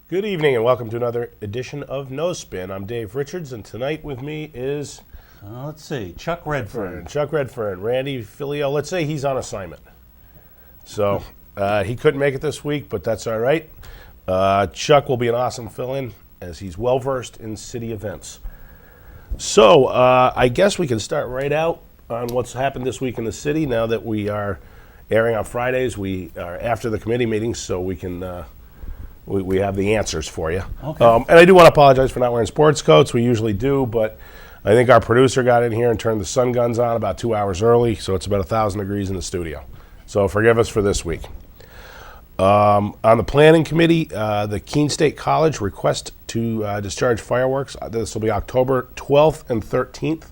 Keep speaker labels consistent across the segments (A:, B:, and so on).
A: Good evening and welcome to another edition of No Spin. I'm Dave Richards, and tonight with me is
B: let's see, Chuck Redfern.
A: Chuck Redfern, Randy Filio. Let's say he's on assignment. So he couldn't make it this week, but that's all right. Chuck will be an awesome fill-in as he's well-versed in city events. So I guess we can start right out on what's happened this week in the city now that we are airing on Fridays. We are after the committee meetings, so we can... We have the answers for you.
B: Okay.
A: And I do want to apologize for not wearing sports coats. We usually do, but I think our producer got in here and turned the sun guns on about 2 hours early, so it's about 1,000 degrees in the studio. So forgive us for this week. On the planning committee, the Keene State College request to discharge fireworks. This will be October 12th and 13th.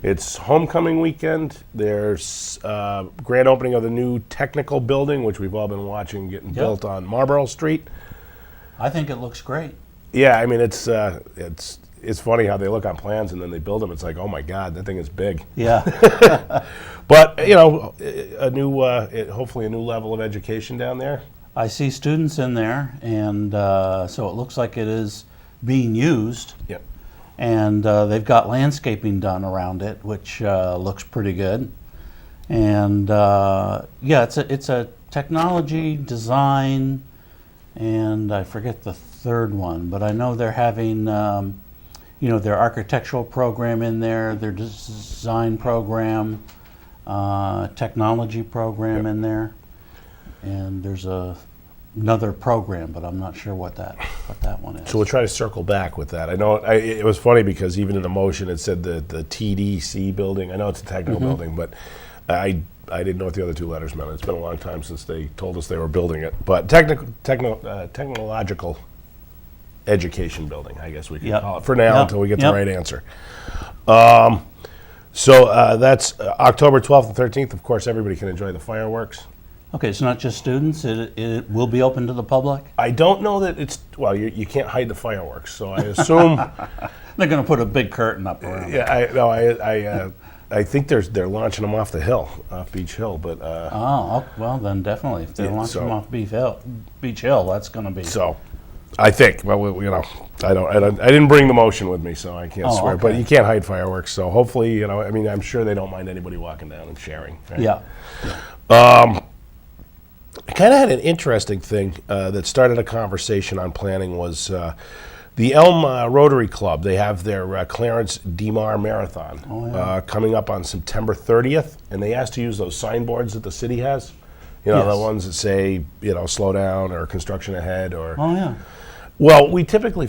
A: It's homecoming weekend. There's grand opening of the new technical building, which we've all been watching getting built on Marlborough Street.
B: I think it looks great.
A: Yeah, I mean it's funny how they look on plans and then they build them. It's like, oh my God, that thing is big.
B: Yeah.
A: But you know, hopefully a new level of education down there.
B: I see students in there, and so it looks like it is being used.
A: Yep.
B: And they've got landscaping done around it, which looks pretty good. And yeah, it's a technology design. And I forget the third one, but I know they're having, their architectural program in there, their design program, technology program in there, and there's another program, but I'm not sure what that one is.
A: So we'll try to circle back with that. I know it was funny because even in the motion it said the TDC building. I know it's a technical building, but I didn't know what the other two letters meant. It's been a long time since they told us they were building it. But technological education building, I guess we could call it for now until we get the right answer. So that's October 12th and 13th. Of course, everybody can enjoy the fireworks.
B: Okay, it's not just students. It will be open to the public?
A: I don't know that it's, well, you can't hide the fireworks. So I assume...
B: They're going to put a big curtain up around it.
A: I think they're launching them off the hill, off Beach Hill, but
B: well then definitely if they're launching them off Beach Hill, that's going to be.
A: So, I think. Well, I didn't bring the motion with me, so I can't swear.
B: Okay.
A: But you can't hide fireworks, so hopefully, I'm sure they don't mind anybody walking down and sharing. Right?
B: Yeah.
A: I kind of had an interesting thing that started a conversation on planning was. The Elm Rotary Club, they have their Clarence DeMar Marathon coming up on September 30th, and they asked to use those signboards that the city has. The ones that say, slow down or construction ahead or...
B: Oh, yeah.
A: Well, we typically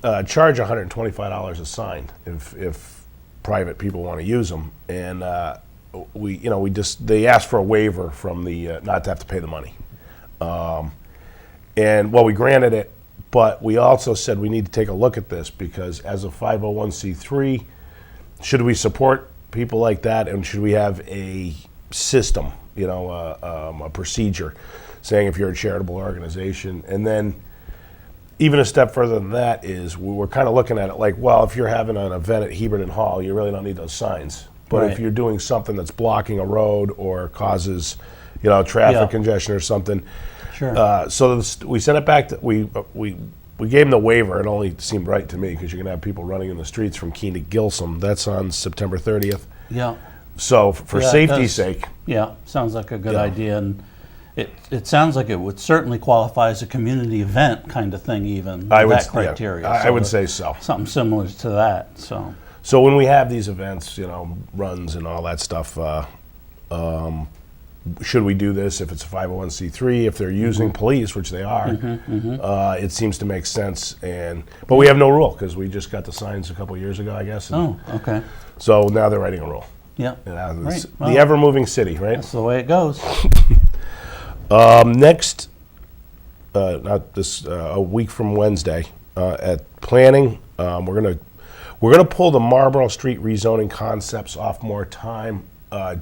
A: charge $125 a sign if private people want to use them, and they asked for a waiver from the not to have to pay the money, we granted it. But we also said we need to take a look at this because as a 501c3, should we support people like that and should we have a system, a procedure saying if you're a charitable organization? And then even a step further than that is we're kind of looking at it like, well, if you're having an event at Heberton Hall, you really don't need those signs. But if you're doing something that's blocking a road or causes, traffic congestion or something,
B: sure.
A: So we sent it back. We gave them the waiver. It only seemed right to me because you're going to have people running in the streets from Keene to Gilsum. That's on September 30th.
B: Yeah.
A: So for safety's sake.
B: Yeah, sounds like a good idea. And it sounds like it would certainly qualify as a community event kind of thing even, that criteria.
A: I would say so.
B: Something similar to that,
A: So when we have these events, runs and all that stuff, should we do this if it's a 501c3? If they're using police, which they are, it seems to make sense. But we have no rule because we just got the signs a couple years ago, I guess.
B: Okay.
A: So now they're writing a rule.
B: Yeah.
A: Right. The ever-moving city, right?
B: That's the way it goes.
A: Next, a week from Wednesday, at planning, we're gonna pull the Marlborough Street rezoning concepts off more time.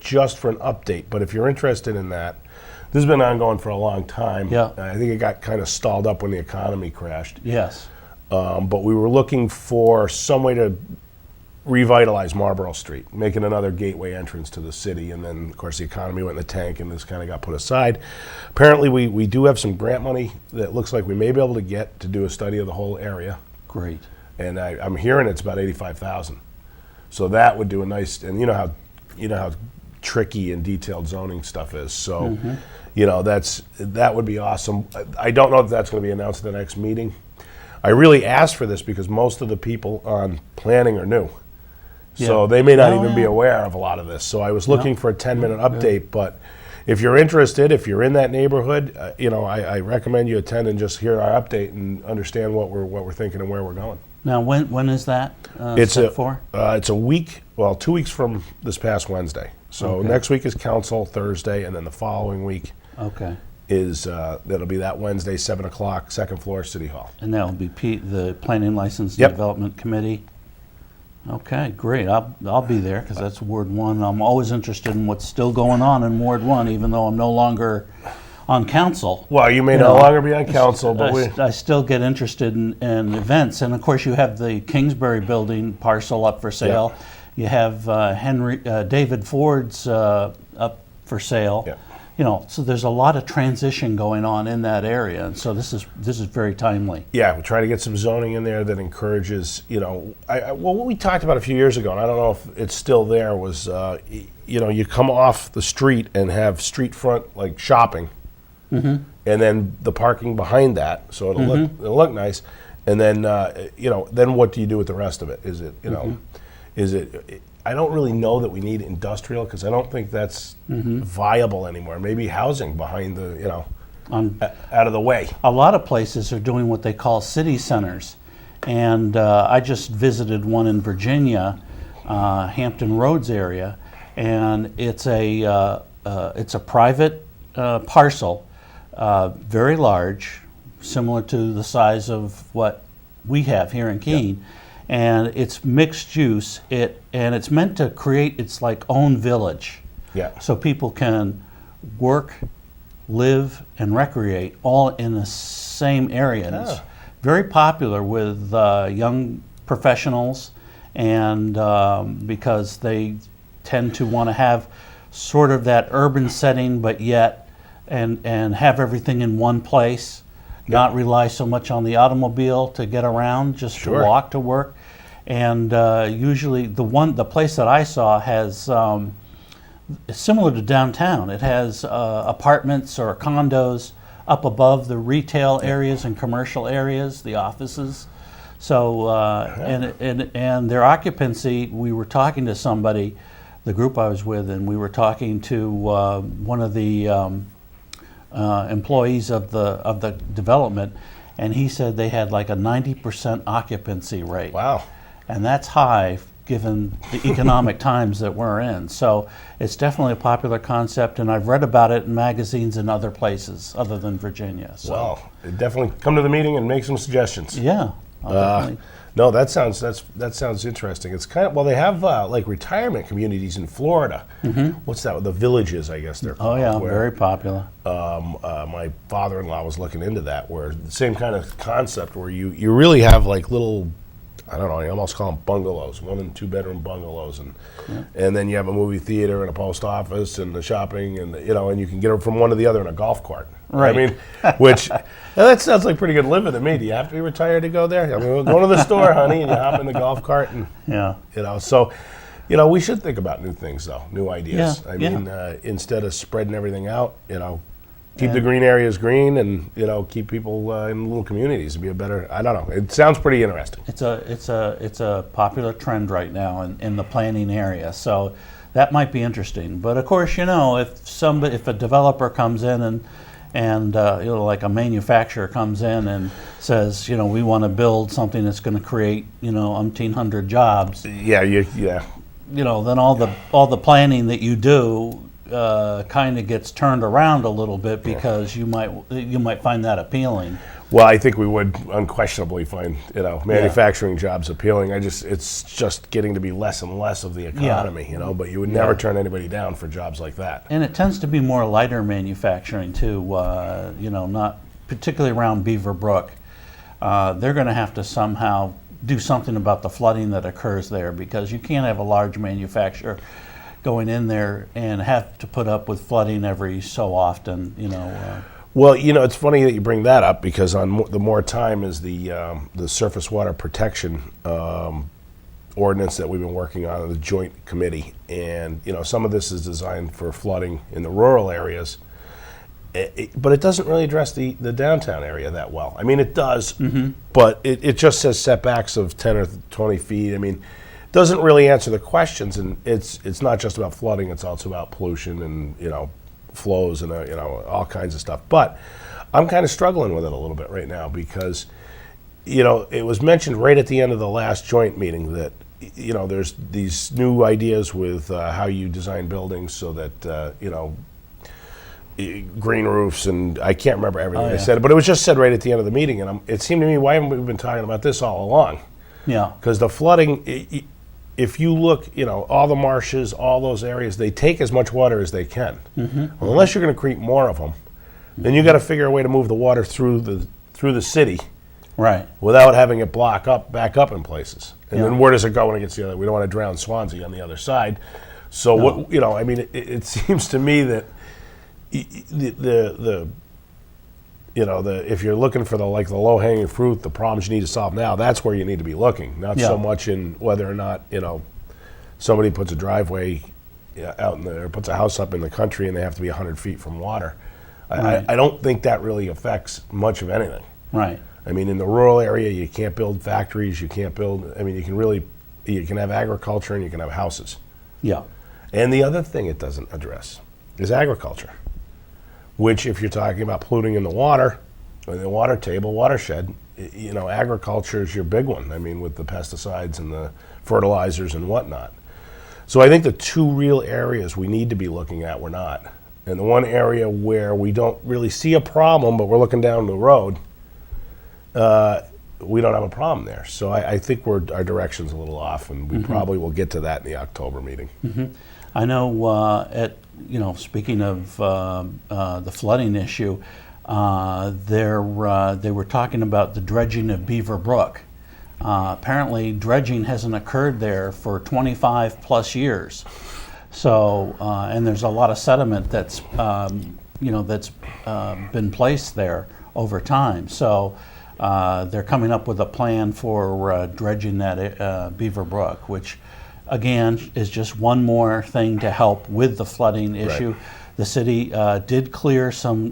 A: Just for an update, but if you're interested in that, this has been ongoing for a long time.
B: Yeah.
A: I think it got kind of stalled up when the economy crashed.
B: Yes.
A: But we were looking for some way to revitalize Marlborough Street, making another gateway entrance to the city. And then, of course, the economy went in the tank and this kind of got put aside. Apparently, we do have some grant money that looks like we may be able to get to do a study of the whole area.
B: Great.
A: And I'm hearing it's about 85,000. So that would do a nice, and you know how tricky and detailed zoning stuff is. So, that would be awesome. I don't know if that's going to be announced at the next meeting. I really asked for this because most of the people on planning are new. So they may not even be aware of a lot of this. So I was looking for a 10-minute update, but if you're interested, if you're in that neighborhood, I recommend you attend and just hear our update and understand what we're thinking and where we're going.
B: Now, when is that
A: It's
B: set for?
A: It's a week, 2 weeks from this past Wednesday. So next week is council, Thursday, and then the following week is that'll be that Wednesday, 7 o'clock, second floor, City Hall.
B: And that'll be the Planning License and Development Committee. Okay, great. I'll be there because that's Ward 1. I'm always interested in what's still going on in Ward 1, even though I'm no longer on council.
A: Well, you may no longer be on council, but
B: I still get interested in events. And of course, you have the Kingsbury Building parcel up for sale. You have David Ford's up for sale. So there's a lot of transition going on in that area, and so this is very timely. Yeah,
A: we're trying to get some zoning in there that encourages, what we talked about a few years ago, and I don't know if it's still there, was, you come off the street and have street front, like shopping, and then the parking behind that, so it'll look nice, and then, then what do you do with the rest of it? Is it, is it... I don't really know that we need industrial because I don't think that's viable anymore. Maybe housing behind the, out of the way.
B: A lot of places are doing what they call city centers. And I just visited one in Virginia, Hampton Roads area, and it's a private parcel, very large, similar to the size of what we have here in Keene. And it's mixed use, and it's meant to create its like own village. So people can work, live, and recreate all in the same area. And it's very popular with young professionals, and because they tend to want to have sort of that urban setting, but yet and have everything in one place. Not rely so much on the automobile to get around, just to walk to work. And usually the place that I saw has, similar to downtown, it has apartments or condos up above the retail areas and commercial areas, the offices. So, and their occupancy, we were talking to somebody, the group I was with, and we were talking to one of the employees of the development, and he said they had like a 90% occupancy rate.
A: Wow.
B: And that's high given the economic times that we're in. So it's definitely a popular concept, and I've read about it in magazines and other places other than Virginia. So.
A: Well, definitely come to the meeting and make some suggestions.
B: Yeah.
A: No, that sounds interesting. It's kind of, they have like retirement communities in Florida. What's that? The villages, I guess they're called.
B: Oh yeah, very popular.
A: My father-in-law was looking into that, where the same kind of concept, where you really have like little, I don't know, you almost call them bungalows, 1 and 2 bedroom bungalows, and then you have a movie theater and a post office and the shopping, and and you can get from one to the other in a golf cart.
B: Right.
A: I mean, which that sounds like pretty good living to me. Do you have to be retired to go there? I mean, we'll go to the store, honey, and you hop in the golf cart, and so. We should think about new things, though, new ideas. I mean, instead of spreading everything out, keep the green areas green, and keep people in little communities. It'd be a better. I don't know. It sounds pretty interesting.
B: It's a popular trend right now in the planning area. So that might be interesting. But of course, if a developer comes in and like a manufacturer comes in and says, we want to build something that's going to create, 1,800 jobs. Then all the planning that you do kind of gets turned around a little bit because you might find that appealing.
A: Well, I think we would unquestionably find manufacturing jobs appealing. It's just getting to be less and less of the economy, But you would never turn anybody down for jobs like that.
B: And it tends to be more lighter manufacturing too. Not particularly around Beaver Brook. They're going to have to somehow do something about the flooding that occurs there, because you can't have a large manufacturer going in there and have to put up with flooding every so often, you know.
A: Well, you know, it's funny that you bring that up, because on the more time is the surface water protection ordinance that we've been working on in the joint committee, and you know, some of this is designed for flooding in the rural areas, but it doesn't really address the downtown area that well. I mean, it does, but it just says setbacks of 10 or 20 feet. I mean, it doesn't really answer the questions, and it's not just about flooding, it's also about pollution and, you know, flows and you know, all kinds of stuff. But I'm kind of struggling with it a little bit right now, because you know, it was mentioned right at the end of the last joint meeting that, you know, there's these new ideas with how you design buildings so that you know, green roofs, and I can't remember everything they said, but it was just said right at the end of the meeting, and it seemed to me, why haven't we been talking about this all along?
B: Yeah.
A: Because the flooding, if you look, you know, all the marshes, all those areas, they take as much water as they can. Well, unless you're going to create more of them, then you got to figure a way to move the water through the city,
B: Right.
A: without having it back up in places. And then where does it go when it gets the other? We don't want to drown Swansea on the other side. So what, you know, I mean, it seems to me that the you know, if you're looking for the low hanging fruit, the problems you need to solve now, that's where you need to be looking, not so much in whether or not, you know, somebody puts a driveway out in or puts a house up in the country and they have to be 100 feet from water. I don't think that really affects much of anything.
B: Right.
A: I mean, in the rural area, you can't build factories, you can't build, I mean, you can have agriculture and you can have houses.
B: Yeah.
A: And the other thing it doesn't address is agriculture, which, if you're talking about polluting in the water, or the water table, watershed, you know, agriculture is your big one. I mean, with the pesticides and the fertilizers and whatnot. So I think the two real areas we need to be looking at, we're not. And the one area where we don't really see a problem, but we're looking down the road, we don't have a problem there. So I think our direction's a little off, and we probably will get to that in the October meeting.
B: I know you know, speaking of the flooding issue, they were talking about the dredging of Beaver Brook. Apparently, dredging hasn't occurred there for 25 plus years. So, and there's a lot of sediment that's you know, that's been placed there over time. So, they're coming up with a plan for dredging that Beaver Brook, which, again, is just one more thing to help with the flooding issue.
A: Right.
B: The city did clear some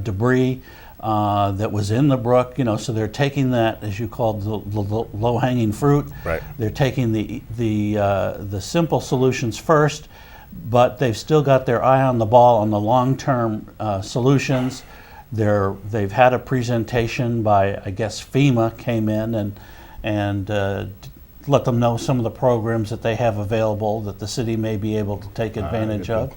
B: debris that was in the brook, you know, so they're taking that, as you called, the low-hanging fruit.
A: Right.
B: They're taking the simple solutions first, but they've still got their eye on the ball on the long-term solutions. They've had a presentation by, I guess, FEMA came in and let them know some of the programs that they have available that the city may be able to take advantage of.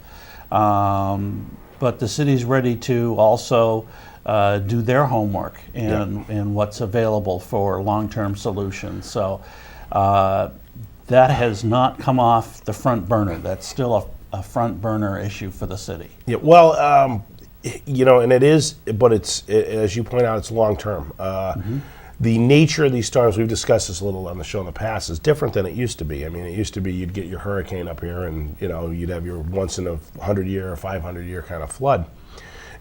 B: But the city's ready to also do their homework and what's available for long-term solutions. So that has not come off the front burner. That's still a front burner issue for the city.
A: Yeah, well, you know, and it is, but as you point out, it's long-term. The nature of these storms, we've discussed this a little on the show in the past, is different than it used to be. I mean, it used to be you'd get your hurricane up here and, you know, you'd have your once in a 100-year or 500-year kind of flood.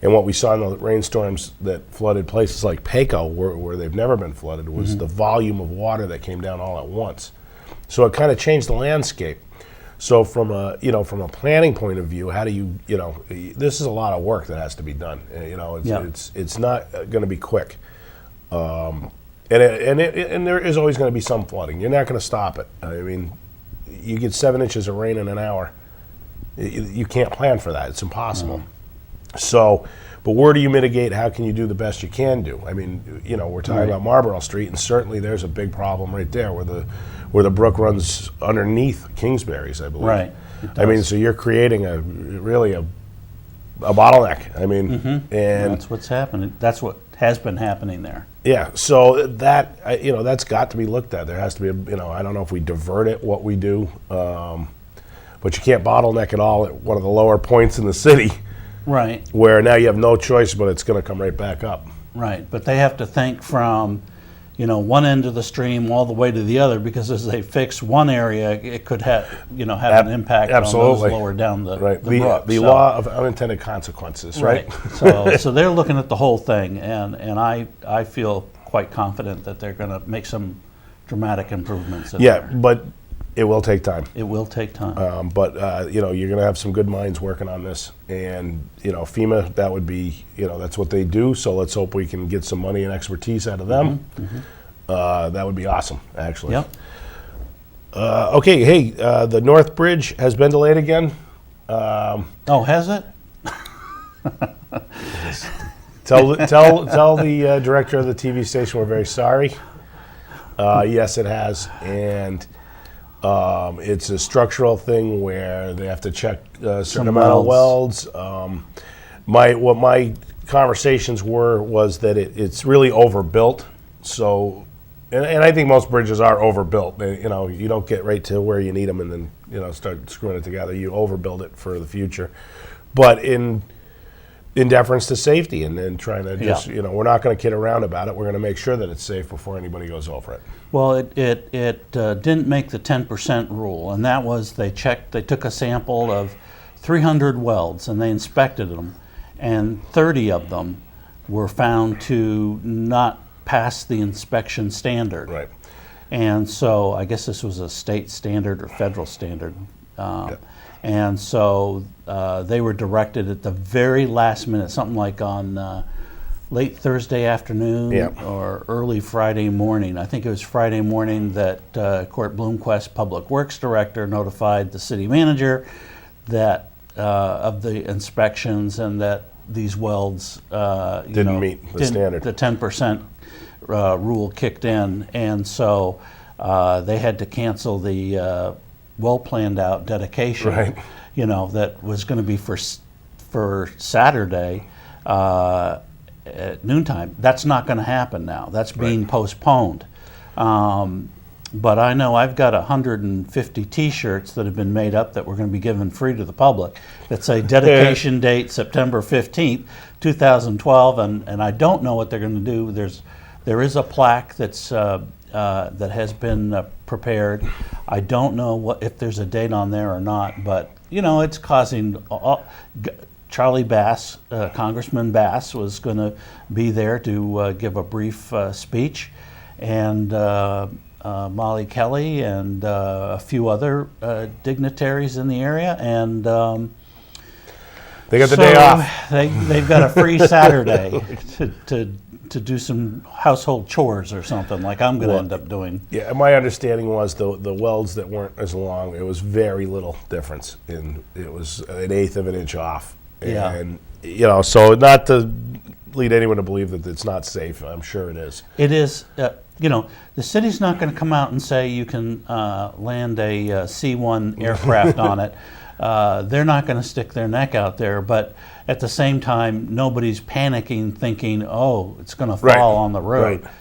A: And what we saw in the rainstorms that flooded places like Paco, where they've never been flooded, was the volume of water that came down all at once. So it kind of changed the landscape. So from a planning point of view, how do you know, this is a lot of work that has to be done. You know, it's not going to be quick. And there is always going to be some flooding. You're not going to stop it. I mean, you get 7 inches of rain in an hour. You can't plan for that. It's impossible. So, but where do you mitigate? How can you do the best you can do? I mean, you know, we're talking about Marlborough Street, and certainly there's a big problem right there where the brook runs underneath Kingsbury's, I believe.
B: Right.
A: I mean, so you're creating a bottleneck. I mean, and
B: that's what's happening. That's what has been happening there.
A: Yeah, so that, you know, that's got to be looked at. There has to be, you know, I don't know if we divert it, what we do, but you can't bottleneck it all at one of the lower points in the city.
B: Right.
A: Where now you have no choice, but it's going to come right back up.
B: Right, but they have to think from, one end of the stream all the way to the other, because as they fix one area, it could have an impact
A: absolutely.
B: on those lower down the
A: Right.
B: brook.
A: The
B: So-
A: law of unintended consequences, right?
B: So they're looking at the whole thing, and I feel quite confident that they're going to make some dramatic improvements in
A: Yeah,
B: there.
A: but it will take time.
B: It will take time.
A: But you're going to have some good minds working on this, and FEMA, that would be, that's what they do. So let's hope we can get some money and expertise out of them. That would be awesome, actually.
B: Yep.
A: Okay, hey, the North Bridge has been delayed again.
B: Oh, has it?
A: Tell the director of the TV station we're very sorry. Yes, it has, and it's a structural thing where they have to check a certain amount of welds. What my conversations was that it's really overbuilt. So, and I think most bridges are overbuilt. You don't get right to where you need them and then start screwing it together. You overbuild it for the future, but in deference to safety and then trying to just we're not going to kid around about it. We're going to make sure that it's safe before anybody goes over it.
B: Well, it didn't make the 10% rule, and that was they took a sample of 300 welds and they inspected them, and 30 of them were found to not pass the inspection standard.
A: Right.
B: And so I guess this was a state standard or federal standard. And so they were directed at the very last minute, something like on late Thursday afternoon or early Friday morning. I think it was Friday morning that Court Bloomquist, Public Works Director, notified the city manager that of the inspections and that these welds
A: didn't meet the standard.
B: The 10% rule kicked in, and so they had to cancel the well planned out dedication.
A: Right.
B: That was going to be for Saturday at noontime. That's not going to happen now. That's being postponed. But I know I've got 150 T-shirts that have been made up that we're going to be giving free to the public that say dedication date September 15th, 2012, and I don't know what they're going to do. There is a plaque that's that has been prepared. I don't know if there's a date on there or not, but it's causing. Charlie Bass, Congressman Bass, was going to be there to give a brief speech, and Molly Kelly and a few other dignitaries in the area, and
A: they got the day off.
B: They've got a free Saturday to do some household chores or something like I'm going to end up doing. Yeah,
A: my understanding was the welds that weren't as long, it was very little difference. It was an eighth of an inch off. And, so not to lead anyone to believe that it's not safe. I'm sure it is.
B: It is. The city's not going to come out and say you can land a C-1 aircraft on it. They're not going to stick their neck out there, but at the same time, nobody's panicking, thinking, "Oh, it's going to fall on the road."
A: Right.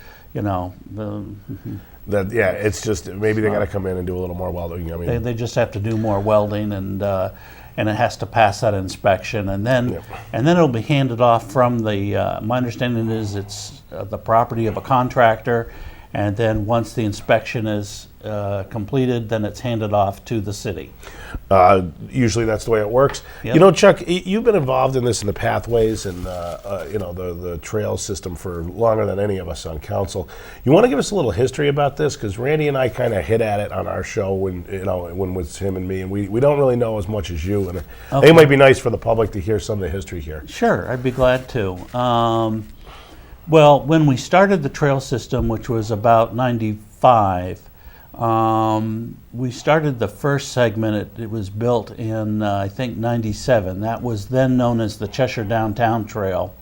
A: It's just maybe they got to come in and do a little more welding. I mean,
B: they just have to do more welding, and it has to pass that inspection, and then it'll be handed off from the. My understanding is it's the property of a contractor, and then once the inspection is completed, then it's handed off to the city.
A: Usually that's the way it works.
B: Yep.
A: Chuck, you've been involved in this in the pathways and the trail system for longer than any of us on council. You want to give us a little history about this, because Randy and I kind of hit at it on our show when it was him and me, and we don't really know as much as you. And I think it might be nice for the public to hear some of the history here.
B: Sure, I'd be glad to. Well, when we started the trail system, which was about 95. We started the first segment. It was built in, I think, 97. That was then known as the Cheshire Downtown Trail.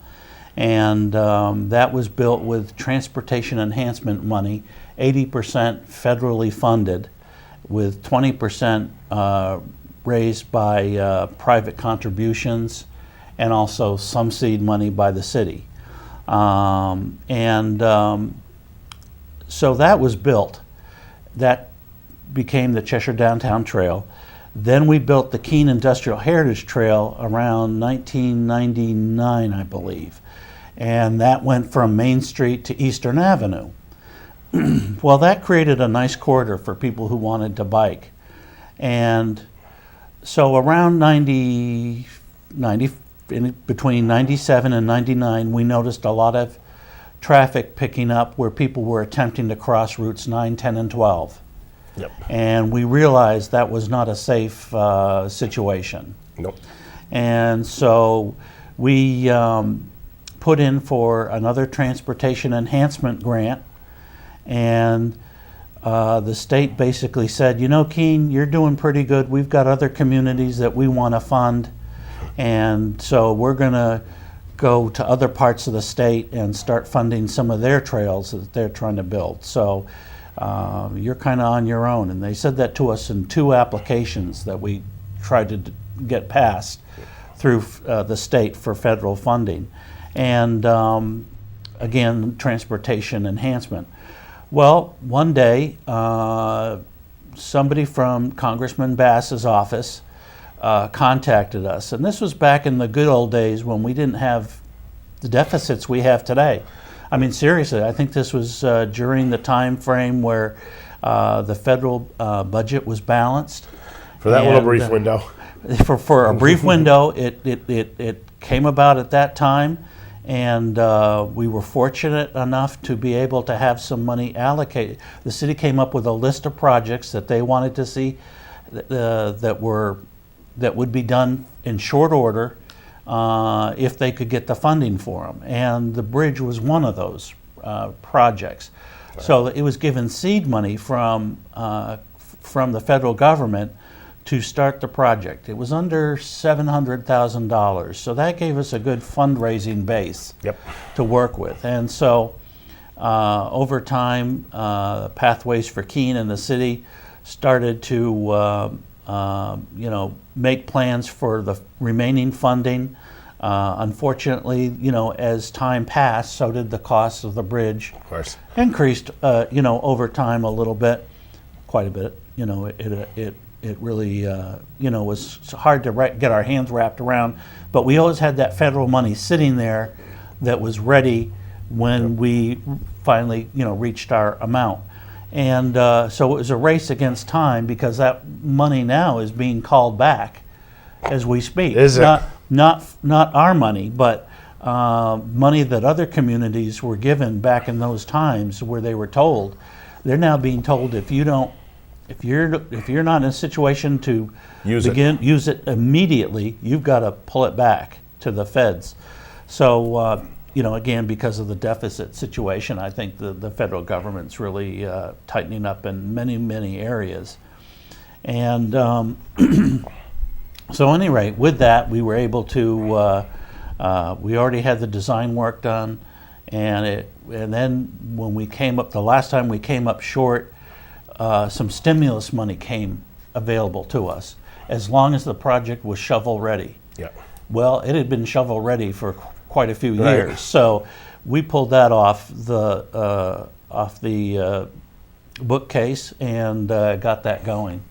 B: And that was built with transportation enhancement money, 80% federally funded, with 20% raised by private contributions, and also some seed money by the city. So that was built. That became the Cheshire Downtown Trail. Then we built the Keene Industrial Heritage Trail around 1999, I believe. And that went from Main Street to Eastern Avenue. well, that created a nice corridor for people who wanted to bike. And so around between 97 and 99, we noticed a lot of traffic picking up where people were attempting to cross routes 9, 10, and 12.
A: Yep.
B: And we realized that was not a safe situation.
A: Nope.
B: And so we put in for another transportation enhancement grant, and the state basically said, you know, Keene, you're doing pretty good. We've got other communities that we want to fund, and so we're going to go to other parts of the state and start funding some of their trails that they're trying to build. So you're kind of on your own. And they said that to us in 2 applications that we tried to get passed through the state for federal funding. And again, transportation enhancement. Well, one day, somebody from Congressman Bass's office contacted us. And this was back in the good old days when we didn't have the deficits we have today. I mean, seriously, I think this was during the time frame where the federal budget was balanced.
A: For that little brief window.
B: For a brief window, it came about at that time. And we were fortunate enough to be able to have some money allocated. The city came up with a list of projects that they wanted to see that would be done in short order if they could get the funding for them. And the bridge was one of those projects. Right. So it was given seed money from the federal government to start the project. It was under $700,000, so that gave us a good fundraising base to work with. And so over time, Pathways for Keene and the city started to make plans for the remaining funding. Unfortunately, as time passed, so did the cost of the bridge.
A: Of course.
B: Increased, over time a little bit, quite a bit. It really, was hard to get our hands wrapped around. But we always had that federal money sitting there that was ready when we finally, reached our amount. And so it was a race against time because that money now is being called back as we speak.
A: Is it?
B: Not our money, but money that other communities were given back in those times where they were told. They're now being told if you're not in a situation to use it immediately, you've got to pull it back to the feds. So, again, because of the deficit situation, I think the federal government's really tightening up in many, many areas. And so, at any rate, with that, we were able to. We already had the design work done, and then when we came up, the last time we came up short. Some stimulus money came available to us as long as the project was shovel ready.
A: Yeah.
B: Well, it had been shovel ready for quite a few years, so we pulled that off the bookcase and got that going.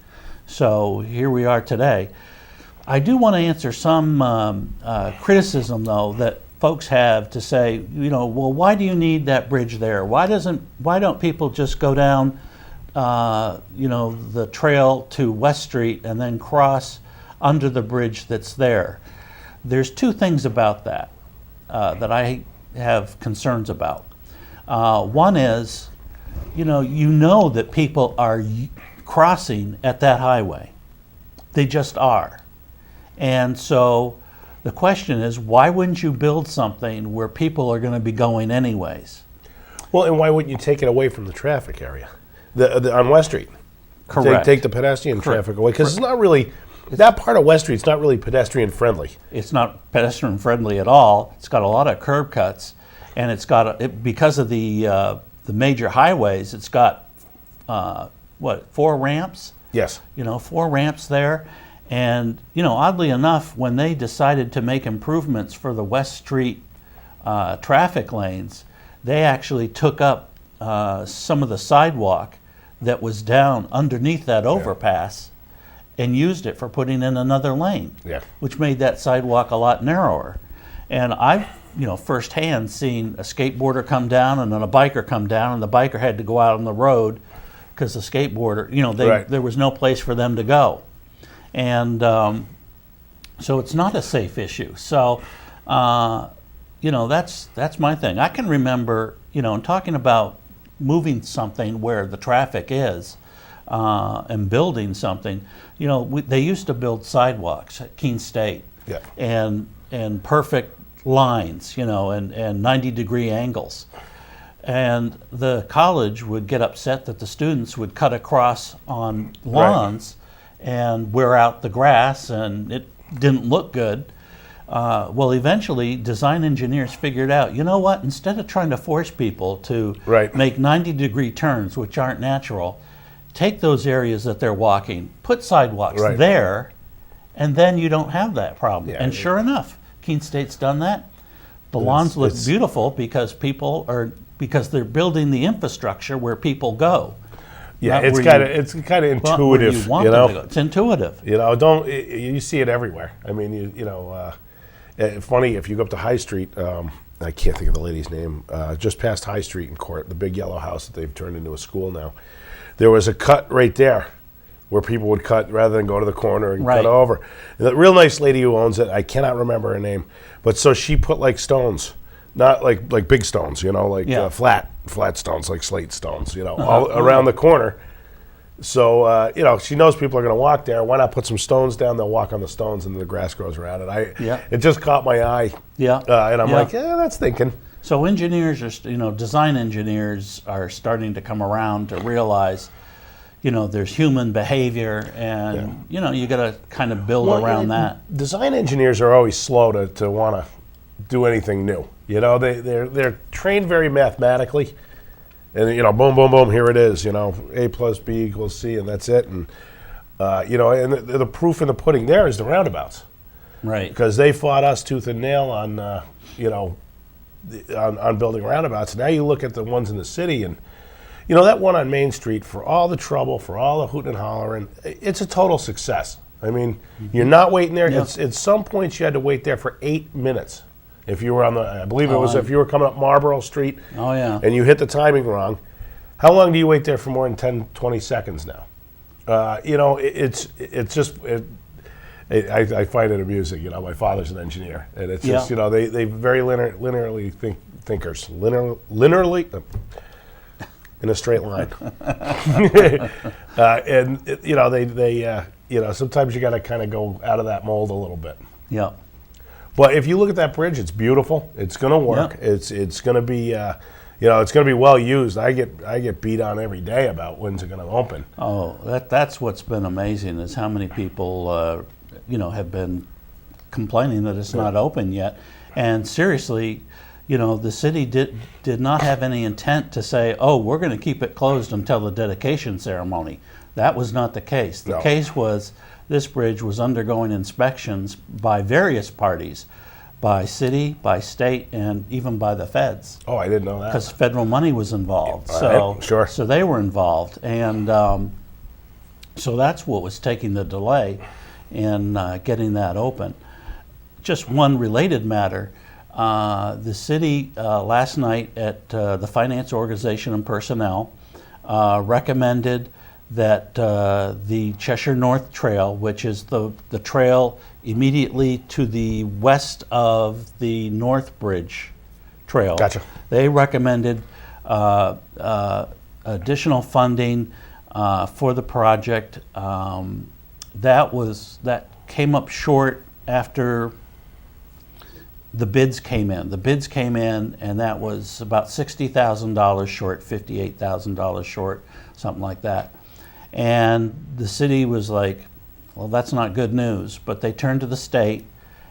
B: So here we are today. I do want to answer some criticism though that folks have to say, well, why do you need that bridge there? Why don't people just go down the trail to West Street and then cross under the bridge that's there? There's 2 things about that that I have concerns about. One is, that people are crossing at that highway. They just are. And so the question is, why wouldn't you build something where people are going to be going anyways?
A: Well, and why wouldn't you take it away from the traffic area? On West Street.
B: Correct.
A: Take the pedestrian traffic away, because it's not really, that part of West Street's not really pedestrian friendly.
B: It's not pedestrian friendly at all. It's got a lot of curb cuts, and it's got, because of the major highways, it's got, 4 ramps?
A: Yes.
B: 4 ramps there. And, oddly enough, when they decided to make improvements for the West Street traffic lanes, they actually took up some of the sidewalk that was down underneath that overpass and used it for putting in another lane, which made that sidewalk a lot narrower. And I've firsthand seen a skateboarder come down and then a biker come down, and the biker had to go out on the road because the skateboarder,
A: Right.
B: there was no place for them to go. And so it's not a safe issue. So, that's my thing. I can remember, in talking about moving something where the traffic is and building something, they used to build sidewalks at Keene State.
A: Yeah.
B: And perfect lines, and 90-degree angles. And the college would get upset that the students would cut across on lawns and wear out the grass, and it didn't look good. Well, eventually, design engineers figured out, you know what, instead of trying to force people to make 90-degree turns, which aren't natural, take those areas that they're walking, put sidewalks there, and then you don't have that problem.
A: Yeah,
B: and sure enough, Keene State's done that. The lawns look beautiful because they're building the infrastructure where people go.
A: Yeah, it's kind of intuitive.
B: You want them to go. It's intuitive.
A: You see it everywhere. I mean, funny if you go up to High Street. I can't think of the lady's name. Just past High Street in Court, the big yellow house that they've turned into a school now. There was a cut right there where people would cut rather than go to the corner and cut over. And the real nice lady who owns it, I cannot remember her name, but so she put like stones, not like big stones, flat stones, like slate stones, all around the corner. So, she knows people are going to walk there. Why not put some stones down? They'll walk on the stones and the grass grows around it. It just caught my eye.
B: Yeah.
A: And I'm like, that's thinking.
B: So engineers are, design engineers are starting to come around to realize, there's human behavior, and you got to kind of build around that.
A: Design engineers are always slow to want to do anything new. They're trained very mathematically, and boom, boom, boom, here it is. A plus B equals C, and that's it. And and the proof in the pudding there is the roundabouts,
B: right?
A: Because they fought us tooth and nail on on building roundabouts. Now you look at the ones in the city, and that one on Main Street, for all the trouble, for all the hooting and hollering, it's a total success. I mean, you're not waiting there.
B: Yep.
A: At some points you had to wait there for 8 minutes. If you were if you were coming up Marlborough Street, and you hit the timing wrong, how long do you wait there for more than 10, 20 seconds now? It's just. I find it amusing. My father's an engineer, and it's just they very linearly thinkers, linearly in a straight line, and they sometimes you got to kind of go out of that mold a little bit.
B: Yeah.
A: But if you look at that bridge, it's beautiful. It's going to work. Yeah. It's going to be it's going to be well used. I get beat on every day about when's it going to open.
B: Oh, that's what's been amazing is how many people have been complaining that it's not open yet. And seriously, the city did not have any intent to say, oh, we're going to keep it closed until the dedication ceremony. That was not the case. The case was this bridge was undergoing inspections by various parties, by city, by state, and even by the feds.
A: Oh, I didn't know that.
B: Because federal money was involved. So they were involved. And so that's what was taking the delay in getting that open. Just one related matter. The city last night at the Finance Organization and Personnel recommended that the Cheshire North Trail, which is the trail immediately to the west of the North Bridge Trail, they recommended additional funding for the project. That came up short after the bids came in. The bids came in, and that was about $60,000 short, $58,000 short, something like that. And the city was like, well, that's not good news. But they turned to the state,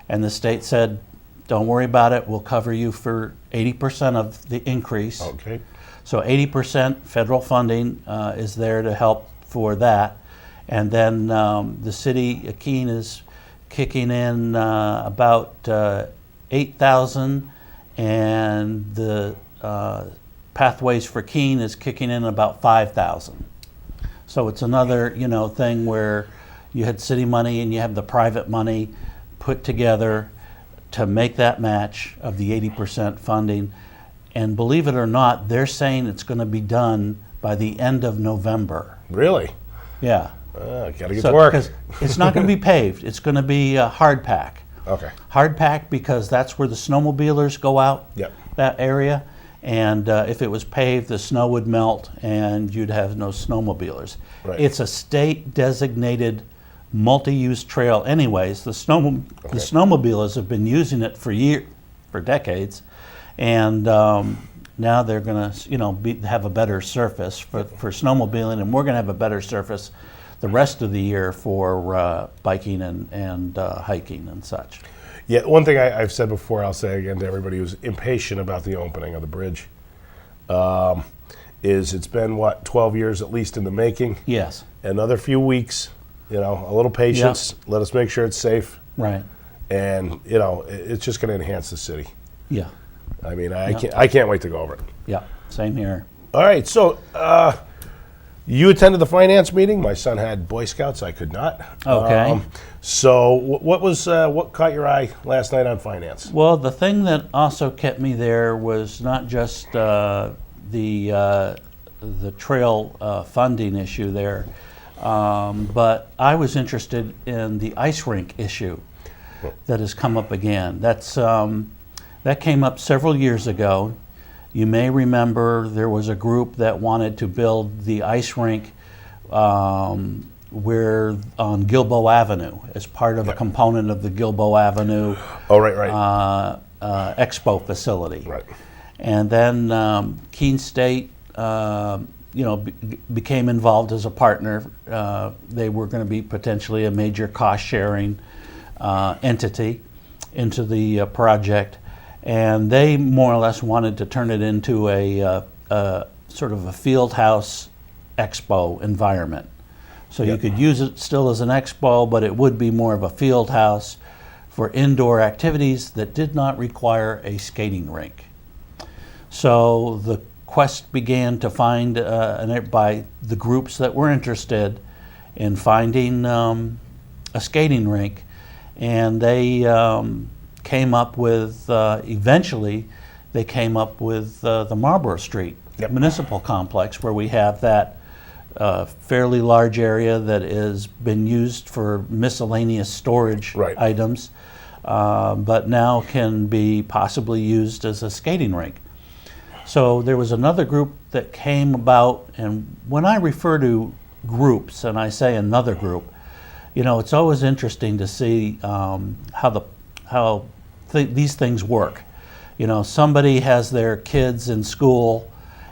B: and the state said, don't worry about it. We'll cover you for 80% of the increase.
A: Okay.
B: So 80% federal funding is there to help for that. And then the city of Keene is kicking in about $8,000, and the Pathways for Keene is kicking in about $5,000. So it's another thing where you had city money and you have the private money put together to make that match of the 80% funding. And believe it or not, they're saying it's going to be done by the end of November.
A: Really?
B: Yeah.
A: Gotta get to work.
B: Because it's not going to be paved. It's going to be hard pack.
A: Okay.
B: Hard pack because that's where the snowmobilers go out,
A: Yep.
B: that area. And if it was paved, the snow would melt and you'd have no snowmobilers.
A: Right.
B: It's a state designated multi-use trail anyways. The snowmobilers have been using it for decades. And now they're going to have a better surface for snowmobiling, and we're going to have a better surface the rest of the year for biking and hiking and such.
A: Yeah, one thing I've said before, I'll say again to everybody who's impatient about the opening of the bridge, is it's been, 12 years at least in the making.
B: Yes.
A: Another few weeks, a little patience. Yeah. Let us make sure it's safe.
B: Right.
A: And, it's just going to enhance the city.
B: Yeah.
A: I mean, I can't wait to go over it.
B: Yeah, same here.
A: All right, so you attended the finance meeting. My son had Boy Scouts. I could not.
B: Okay.
A: So what caught your eye last night on finance?
B: Well, the thing that also kept me there was not just the trail funding issue there, but I was interested in the ice rink issue that has come up again. That came up several years ago. You may remember there was a group that wanted to build the ice rink where on Gilboa Avenue as part of a component of the Gilboa Avenue Expo facility.
A: Right.
B: And then Keene State became involved as a partner. They were going to be potentially a major cost-sharing entity into the project. And they more or less wanted to turn it into a sort of a field house expo environment. So you could use it still as an expo, but it would be more of a field house for indoor activities that did not require a skating rink. So the quest began to find, by the groups that were interested in finding a skating rink, and they came up with, eventually, they came up with the Marlborough Street Municipal Complex, where we have that fairly large area that has been used for miscellaneous storage items, but now can be possibly used as a skating rink. So there was another group that came about, and when I refer to groups, and I say another group, it's always interesting to see how these things work. Somebody has their kids in school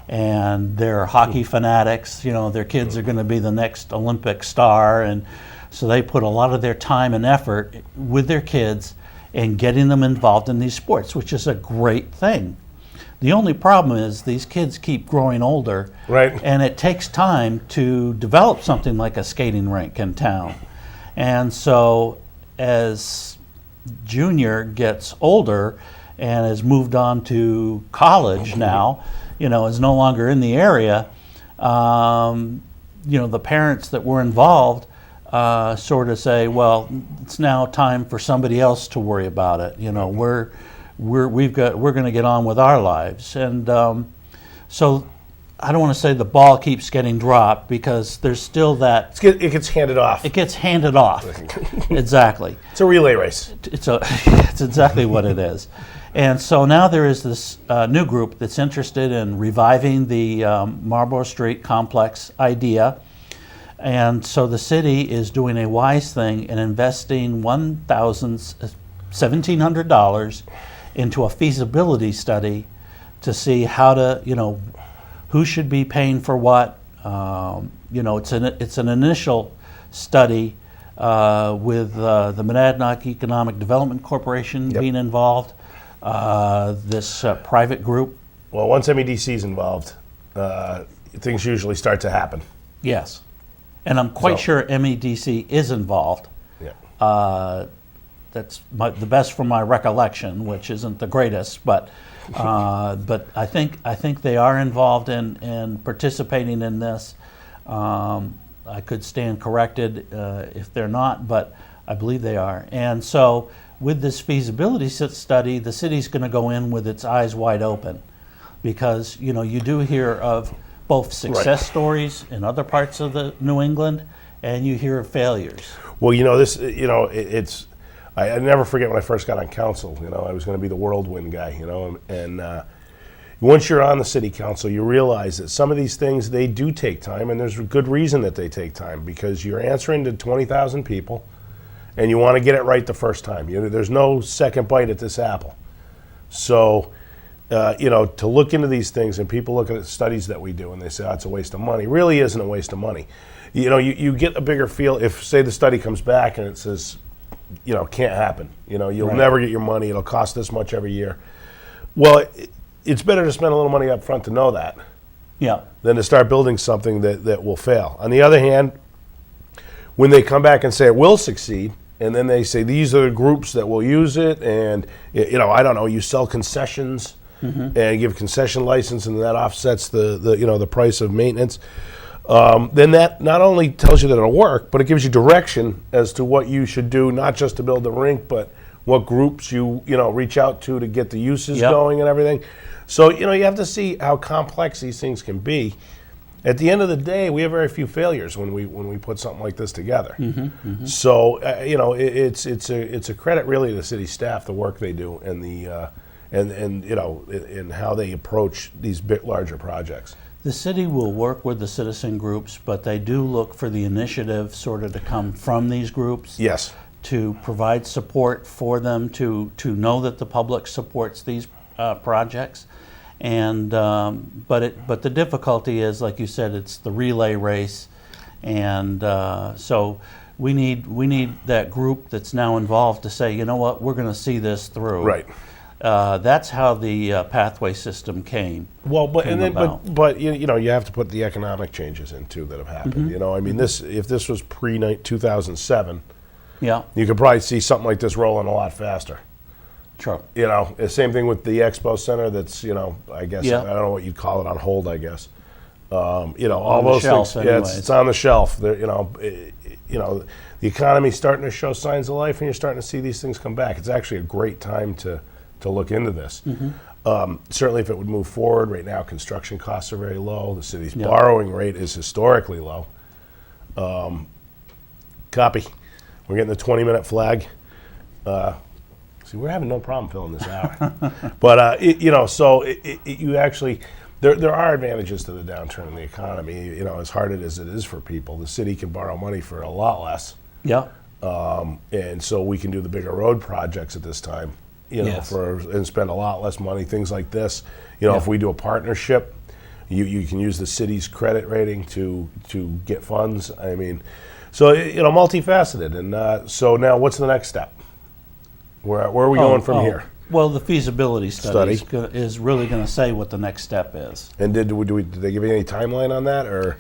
B: and they're hockey fanatics. Their kids are going to be the next Olympic star, and so they put a lot of their time and effort with their kids in getting them involved in these sports, which is a great thing. The only problem is these kids keep growing older, and it takes time to develop something like a skating rink in town. And so as Junior gets older and has moved on to college now, is no longer in the area, the parents that were involved sort of say, well, it's now time for somebody else to worry about it. We're going to get on with our lives. And so I don't want to say the ball keeps getting dropped, because there's still that.
A: It gets handed off.
B: It gets handed off. Exactly.
A: It's a relay race.
B: It's exactly what it is. And so now there is this new group that's interested in reviving the Marlborough Street complex idea. And so the city is doing a wise thing and investing $1,700 into a feasibility study to see how to, who should be paying for what. It's an initial study with the Monadnock Economic Development Corporation being involved, this private group.
A: Well, once MEDC is involved, things usually start to happen.
B: Yes. And I'm quite sure MEDC is involved.
A: Yeah.
B: That's the best from my recollection, which isn't the greatest, but I think they are involved in participating in this. I could stand corrected if they're not, but I believe they are. And so with this feasibility study, the city's going to go in with its eyes wide open, because you do hear of both success stories in other parts of the New England, and you hear of failures.
A: Well, it's. I never forget when I first got on council. I was going to be the whirlwind guy. And once you're on the city council, you realize that some of these things, they do take time, and there's a good reason that they take time, because you're answering to 20,000 people, and you want to get it right the first time. There's no second bite at this apple. So, to look into these things, and people look at the studies that we do, and they say, oh, it's a waste of money. It really isn't a waste of money. You get a bigger feel if, say, the study comes back and it says, can't happen. You'll never get your money. It'll cost this much every year. Well, it's better to spend a little money up front to know that, than to start building something that will fail. On the other hand, when they come back and say it will succeed, and then they say these are the groups that will use it, and I don't know, you sell concessions and give concession license, and that offsets the price of maintenance. Then that not only tells you that it'll work, but it gives you direction as to what you should do, not just to build the rink, but what groups you reach out to get the uses going and everything. So you have to see how complex these things can be. At the end of the day, we have very few failures when we put something like this together. So it's a credit really to the city staff, the work they do, and and how they approach these larger projects.
B: The city will work with the citizen groups, but they do look for the initiative sort of to come from these groups.
A: Yes.
B: To provide support for them, to know that the public supports these projects. And but the difficulty is, like you said, it's the relay race, and so we need that group that's now involved to say, you know what, we're going to see this through.
A: Right.
B: That's how the pathway system came.
A: Well, but you have to put the economic changes in too that have happened. If this was pre 2007, you could probably see something like this rolling a lot faster.
B: Sure.
A: The same thing with the Expo Center. That's I guess I don't know what you'd call it, on hold. I guess. All those things.
B: Anyways.
A: It's on the shelf. The economy's starting to show signs of life, and you're starting to see these things come back. It's actually a great time to look into this. Certainly, if it would move forward. Right now, construction costs are very low. The city's borrowing rate is historically low. Copy. We're getting the 20-minute flag. See, we're having no problem filling this hour. But, you actually, there are advantages to the downturn in the economy. As hard as it is for people, the city can borrow money for a lot less. And so we can do the bigger road projects at this time, and spend a lot less money, things like this. If we do a partnership, you can use the city's credit rating to get funds. So, multifaceted. And so now what's the next step? Where are we going from here?
B: Well, the feasibility study is really going to say what the next step is.
A: And did they give you any timeline on that, or?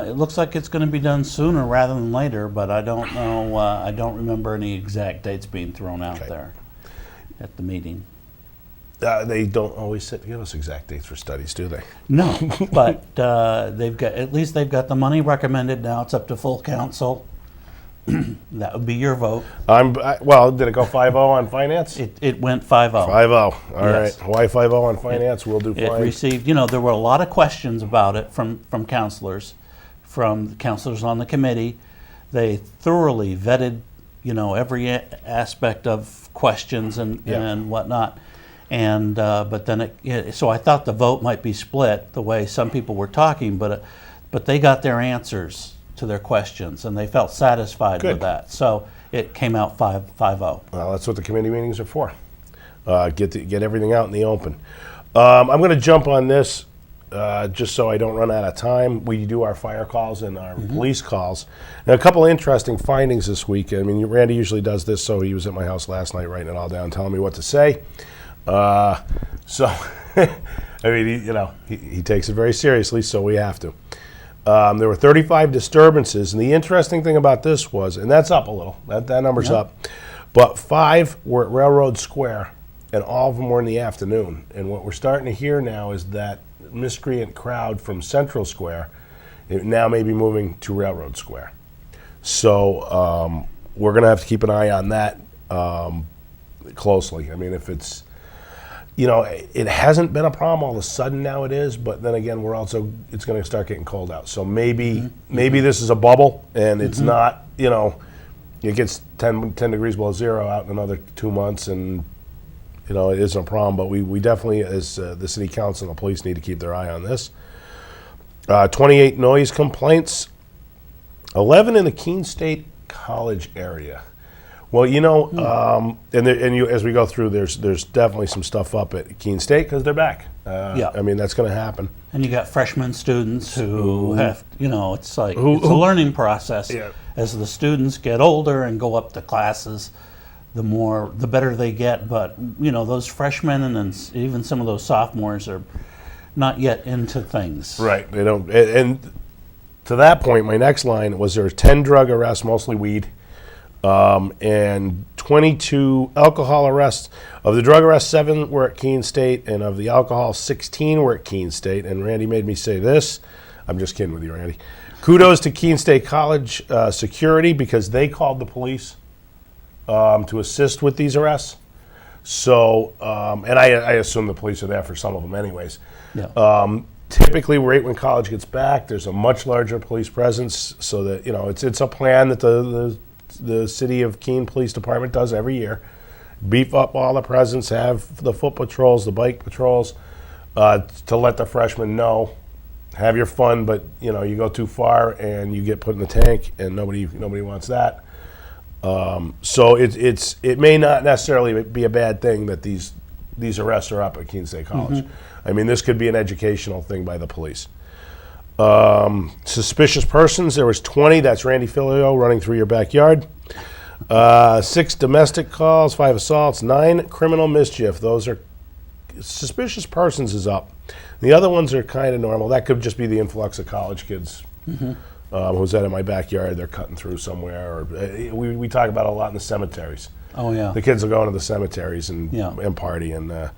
B: It looks like it's going to be done sooner rather than later, but I don't know. I don't remember any exact dates being thrown out there at the meeting.
A: They don't always give us exact dates for studies, do they? No,
B: but they've got the money recommended now. It's up to full council. That would be your vote.
A: Did it go 5-0 on finance?
B: It went 5-0.
A: 5-0. All right. Why 5-0 on finance? We'll do fine.
B: It received, there were a lot of questions about it from counselors, from the counselors on the committee. They thoroughly vetted, every aspect of questions and whatnot. And but then so I thought the vote might be split the way some people were talking, but they got their answers to their questions, and they felt satisfied with that. So it came out 5-0.
A: Well, that's what the committee meetings are for. Get everything out in the open. I'm going to jump on this just so I don't run out of time. We do our fire calls and our police calls. Now, a couple of interesting findings this week. Randy usually does this, so he was at my house last night writing it all down, telling me what to say. He takes it very seriously, so we have to. There were 35 disturbances, and the interesting thing about this was, and that's up a little, that number's up, but 5 were at Railroad Square, and all of them were in the afternoon. And what we're starting to hear now is that miscreant crowd from Central Square now may be moving to Railroad Square. So we're going to have to keep an eye on that closely. I mean, if it's, you know, it hasn't been a problem all of a sudden, now it is, but then again, it's going to start getting cold out. So maybe this is a bubble, and it's not, you know, it gets 10 degrees below zero out in another 2 months, and, you know, it isn't a problem. But we definitely, as the city council and the police, need to keep their eye on this. 28 noise complaints, 11 in the Keene State College area. Well, you know, as we go through, there's definitely some stuff up at Keene State because they're back.
B: Yeah.
A: I mean, that's going to happen.
B: And you got freshman students who have, you know, it's like it's a learning process.
A: Yeah.
B: As the students get older and go up to classes, the better they get. But you know, those freshmen and then even some of those sophomores are not yet into things.
A: Right. They don't. And to that point, my next line was there were 10 drug arrests, mostly weed. And 22 alcohol arrests. Of the drug arrests, 7 were at Keene State, and of the alcohol, 16 were at Keene State. And Randy made me say this. I'm just kidding with you, Randy. Kudos to Keene State College security, because they called the police to assist with these arrests. So, and I assume the police are there for some of them anyways.
B: Yeah.
A: Typically, right when college gets back, there's a much larger police presence, so that, you know, it's a plan that the City of Keene Police Department does every year. Beef up all the presence, have the foot patrols, the bike patrols, to let the freshmen know, have your fun, but, you know, you go too far and you get put in the tank, and nobody wants that. So it may not necessarily be a bad thing that these arrests are up at Keene State College. I mean, this could be an educational thing by the police. Suspicious persons, there was 20. That's Randy Filio running through your backyard. 6 domestic calls, 5 assaults, 9 criminal mischief. Those are suspicious persons is up. The other ones are kind of normal. That could just be the influx of college kids. Who's out in my backyard? They're cutting through somewhere. Or we talk about it a lot in the cemeteries.
B: Oh yeah.
A: The kids will go into the cemeteries and party and.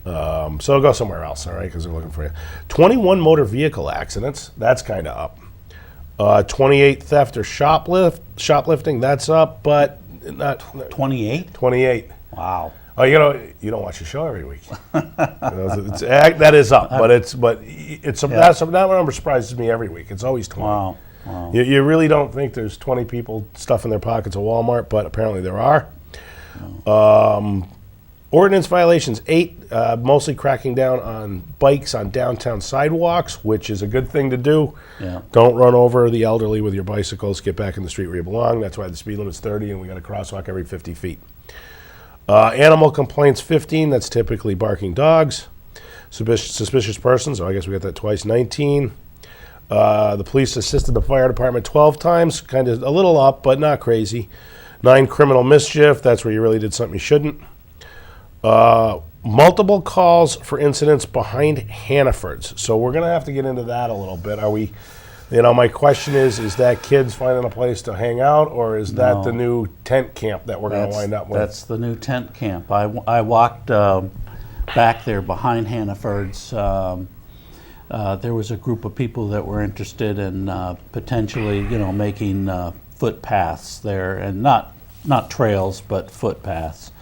A: So go somewhere else, all right, because they're looking for you. 21 motor vehicle accidents, that's kind of up. 28 theft or shoplifting, that's up, but not
B: 28.
A: 28.
B: Wow.
A: Oh, you don't watch the show every week. That is up, but that's that number surprises me every week. It's always 20.
B: Wow.
A: You really don't think there's 20 people stuffing their pockets at Walmart, but apparently there are. Ordinance violations, 8, mostly cracking down on bikes on downtown sidewalks, which is a good thing to do.
B: Yeah.
A: Don't run over the elderly with your bicycles. Get back in the street where you belong. That's why the speed limit's 30, and we got a crosswalk every 50 feet. Animal complaints, 15. That's typically barking dogs. Suspicious persons, I guess we got that twice, 19. The police assisted the fire department 12 times, kind of a little up, but not crazy. 9 criminal mischief, that's where you really did something you shouldn't. Multiple calls for incidents behind Hannaford's. So we're going to have to get into that a little bit. Are we, my question is that kids finding a place to hang out, or is that the new tent camp that we're going to wind up with?
B: That's the new tent camp. I walked back there behind Hannaford's. There was a group of people that were interested in potentially, making footpaths there, and not trails, but footpaths.